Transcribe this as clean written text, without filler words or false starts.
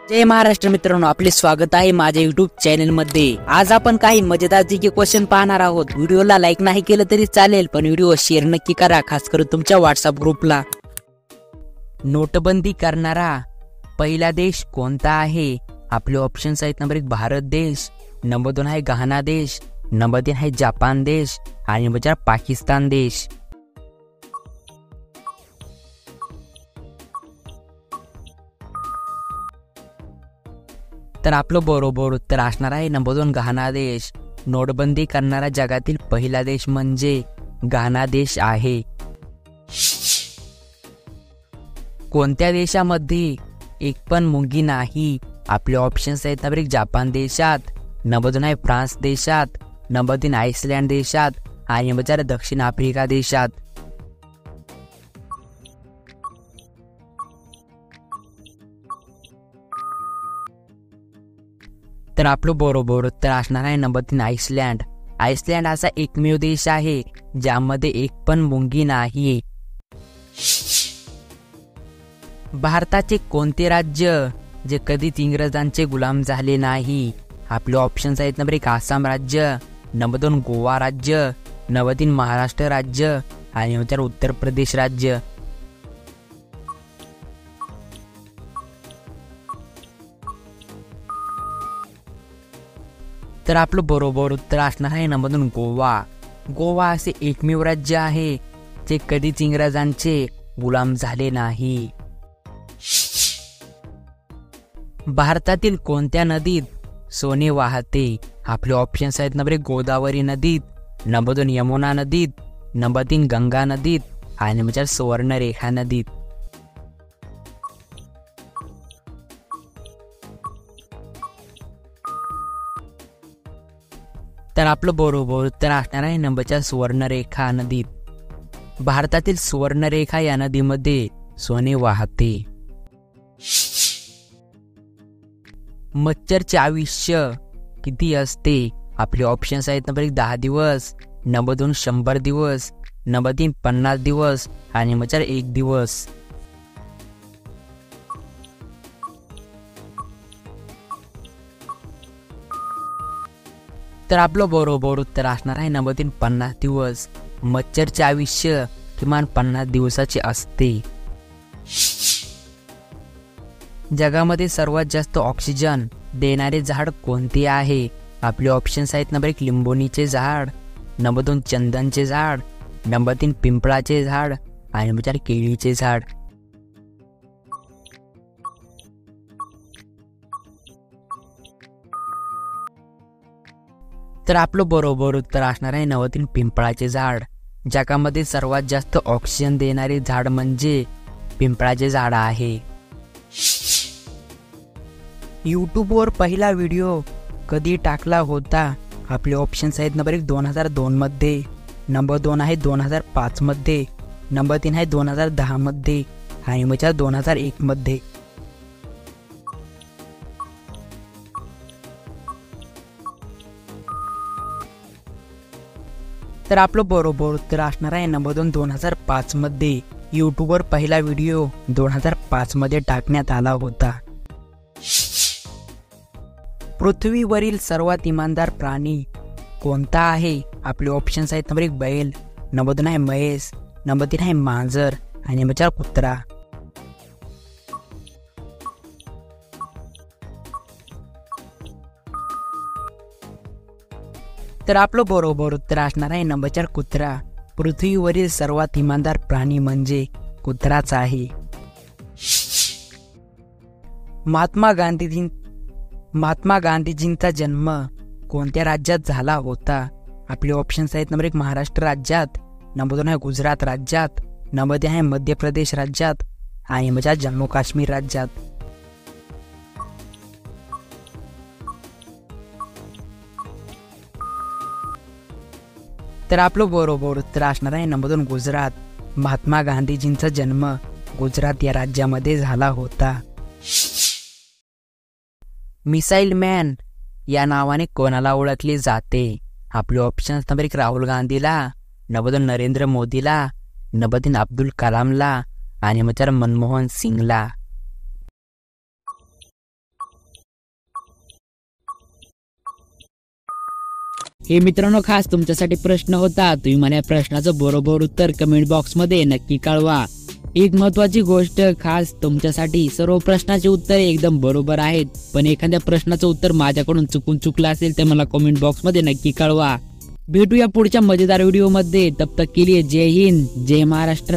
जय महाराष्ट्र मित्रांनो, आपले स्वागत आहे माझ्या युट्यूब चॅनल मध्ये। आज आपण काही मजेदार जीके क्वेश्चन पाहणार आहोत। व्हिडिओला लाईक नाही केलं तरी चालेल, पण व्हिडिओ शेअर नक्की करा, खास करून तुमच्या व्हॉट्सअप ग्रुपला। नोटबंदी करणारा पहिला देश कोणता आहे? आपले ऑप्शन्स आहेत। नंबर 1 भारत देश, नंबर 2 आहे घाना देश, नंबर 3 आहे जपान देश आणि नंबर 4 पाकिस्तान देश। तर आपलं बरोबर उत्तर असणार आहे नंबर 2 घाना देश। नोटबंदी करणारा जगातील पहिला देश म्हणजे घाना देश आहे। कोणत्या देशामध्ये एक पण मुंगी नाही? आपले ऑप्शन्स आहेत। नंबर 1 जपान देशात, नंबर 2 आहे फ्रान्स देशात, नंबर 3 आइसलँड देशात आणि नंबर 4 दक्षिण आफ्रिका देशात। तर आपलं बरोबर उत्तर असणार आहे नंबर 3 आइसलँड। आइसलँड असा एकमेव देश आहे ज्यामध्ये एक पण मुंगी नाही। भारताचे कोणते राज्य जे कधीच इंग्रजांचे गुलाम झाले नाही? आपले ऑप्शन्स आहेत। नंबर 1 आसाम राज्य, नंबर 2 गोवा राज्य, नंबर 3 महाराष्ट्र राज्य आणि नंबर 4 उत्तर प्रदेश राज्य। तर आपलं बरोबर उत्तर असणार आहे नंबर 2 गोवा। गोवा असे एकमेव राज्य आहे जे कधीच इंग्रजांचे गुलाम झाले नाही। भारतातील कोणत्या नदीत सोने वाहते? आपले ऑप्शन्स आहेत। नंबर 1 गोदावरी नदीत, नंबर 2 यमुना नदीत, नंबर 3 गंगा नदीत आणि नंबर 4 सुवर्णरेखा नदीत। तर आपलं बरोबर उत्तर असणार आहे नंबर 4 सुवर्णरेखा नदीत। भारतातील सुवर्णरेखा या नदीमध्ये सोने वाहते। मच्छरचे आयुष्य किती असते? आपले ऑप्शन्स आहेत। नंबर 1 10 दिवस, नंबर 2 100 दिवस, नंबर 3 50 दिवस आणि नंबर 4 1 दिवस। तर आपलं बरोबर उत्तर असणार आहे नंबर 3 50 दिवस। मच्छरचे आयुष्य किमान 50 दिवसाचे असते। जगामध्ये सर्वात जास्त ऑक्सिजन देणारे झाड कोणते आहे? आपले ऑप्शन्स आहेत। नंबर 1 लिंबोणीचे झाड, नंबर 2 चंदनचे झाड, नंबर 3 पिंपळाचे झाड आणि नंबर 4 केळीचे झाड। तर आपलं बरोबर उत्तर असणार आहे नंबर 3 पिंपळाचे झाड। जगामध्ये सर्वात जास्त ऑक्सिजन देणारे झाड म्हणजे पिंपळाचे झाड आहे। यूट्यूबवर पहिला व्हिडिओ कधी टाकला होता? आपले ऑप्शन्स आहेत। नंबर 1 2002 मध्ये, नंबर 2 आहे 2005 मध्ये, नंबर 3 आहे 2010 मध्ये आणि नंबर 4 2001 मध्ये। तर आपलं बरोबर उत्तर असणार आहे नंबर 2 2005 मध्ये। यूट्यूबवर पहिला व्हिडिओ 2005 मध्ये टाकण्यात आला होता। पृथ्वीवरील सर्वात इमानदार प्राणी कोणता आहे? आपले ऑप्शन्स आहेत। नंबर 1 बैल, नंबर 2 आहे म्हैस, नंबर 3 आहे मांजर आणि नंबर 4 कुत्रा। तर आपलं बरोबर उत्तर असणार आहे नंबर 4 कुत्रा। पृथ्वीवरील सर्वात इमानदार प्राणी म्हणजे कुत्राच आहे। महात्मा गांधीजींचा जन्म कोणत्या राज्यात झाला होता? आपले ऑप्शन्स आहेत। नंबर 1 महाराष्ट्र राज्यात, नंबर 2 आहे गुजरात राज्यात, नंबर 3 आहे मध्य प्रदेश राज्यात आणि नंबर 4 जम्मू काश्मीर राज्यात। तर आपलं बरोबर उत्तर असणार आहे नंबर 2 गुजरात। महात्मा गांधीजींचा जन्म गुजरात या राज्यामध्ये झाला होता। मिसाईल मॅन या नावाने कोणाला ओळखले जाते? आपले ऑप्शन्स। नंबर 1 राहुल गांधीला, नंबर 2 नरेंद्र मोदीला, नंबर 3 अब्दुल कलामला आणि नंबर 4 मनमोहन सिंगला। हे मित्रांनो खास तुमच्यासाठी प्रश्न होता, तुम्ही मला या प्रश्नाचं बरोबर उत्तर कमेंट बॉक्स मध्ये नक्की कळवा। एक महत्वाची गोष्ट खास तुमच्यासाठी, सर्व प्रश्नाचे उत्तर एकदम बरोबर आहेत, पण एखाद्या प्रश्नाचं उत्तर माझ्याकडून चुकलं असेल तर मला कमेंट बॉक्स मध्ये नक्की कळवा। भेटूया पुढच्या मजेदार व्हिडिओ मध्ये, तब तक के लिए जय हिंद जय महाराष्ट्र।